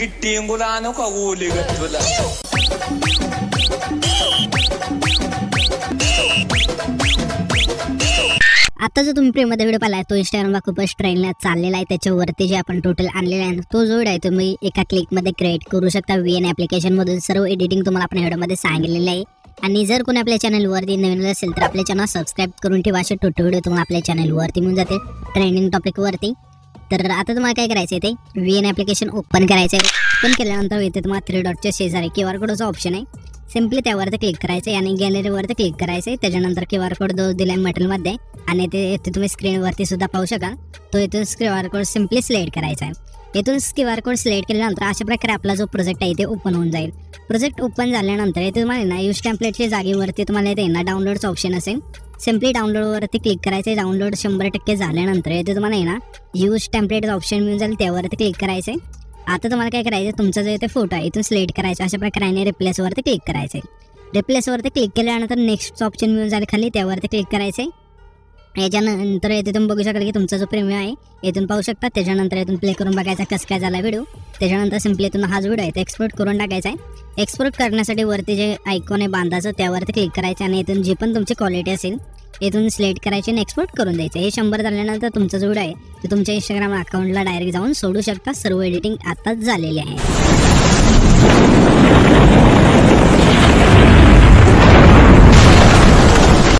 गिट्टी अंगुला आणू का ओली ग तुला. आता जो तुम्ही प्रेममध्ये व्हिडिओ पाहिला तो इंस्टाग्रामला खूपच ट्रेंडला चाललेला आहे. त्याच्यावरती जे आपण टोटल आणलेला आहे तो जो व्हिडिओ आहे तुम्ही एका क्लिकमध्ये क्रिएट करू शकता. VN ॲप्लिकेशनमधून सर्व एडिटिंग तुम्हाला आपण व्हिडिओमध्ये सांगितलेलं आहे. आणि जर कोणी आपल्या चॅनलवरती नवीन असेल तर आपल्या चॅनल सबस्क्राईब करून ठेवा. असे टोटल व्हिडिओ तुम्हाला आपल्या चॅनलवरती मिळून जाते ट्रेंडिंग टॉपिकवरती. तर आता तुम्हाला काय करायचं आहे ते VN ॲप्लिकेशन ओपन करायचं आहे. ओपन केल्यानंतर इथे तुम्हाला 3 डॉटच्या शेजारी QR कोडचा ऑप्शन आहे. सिम्पली त्यावरती क्लिक करायचं आहे आणि गॅलरीवरती क्लिक करायचं आहे. त्याच्यानंतर QR कोड जो दिला आहे मटेरियलमध्ये आणि ते तुम्ही स्क्रीनवरती सुद्धा पाहू शकाल. तो इथून QR कोड सिम्पली सिलेक्ट करायचा आहे. इथून QR कोड सिलेक्ट केल्यानंतर अशा प्रकारे आपला जो प्रोजेक्ट आहे ते ओपन होऊन जाईल. प्रोजेक्ट ओपन झाल्यानंतर इथे तुम्हाला ना यूज टेम्पलेटच्या जागेवरती तुम्हाला इथे ना डाउनलोडचं ऑप्शन असेल. सिम्पली डाउनलोडवरती क्लिक करायचं आहे. डाउनलोड 100% झाल्यानंतर इथे तुम्हाला ना यूज टेम्पलेटचं ऑप्शन मिळून जाईल. त्यावरती क्लिक करायचं आहे. आता तुम्हाला काय करायचं तुमचा जो इथे फोटो आहे इथून सिलेक्ट करायचा अशा प्रकारे रिप्लेसवरती क्लिक करायचं आहे. रिप्लेसवरती क्लिक केल्यानंतर नेक्स्ट ऑप्शन मिळून जाईल खाली त्यावरती क्लिक करायचं आहे. याच्यानंतर इथे तुम्ही बघू शकाल की तुमचा जो प्रेमी आहे इथून पाहू शकता. त्याच्यानंतर इथून प्ले करून बघायचा कसं काय झाला व्हिडिओ. त्याच्यानंतर सिम्पली इथून हा जो व्हिडिओ आहे ते एक्सपोर्ट करून टाकायचा आहे. एक्सपोर्ट करण्यासाठी वरती जे आयकॉन आहे बांधाचं त्यावरती क्लिक करायचं आणि इथून जी पण तुमची क्वालिटी असेल इथून सिलेक्ट करायची आणि एक्सपोर्ट करून द्यायचं. हे 100 झाल्यानंतर तुमचा जो व्हिडिओ आहे ते तुमच्या इंस्टाग्राम अकाउंटला डायरेक्ट जाऊन सोडू शकता. सर्व एडिटिंग आताच झालेली आहे.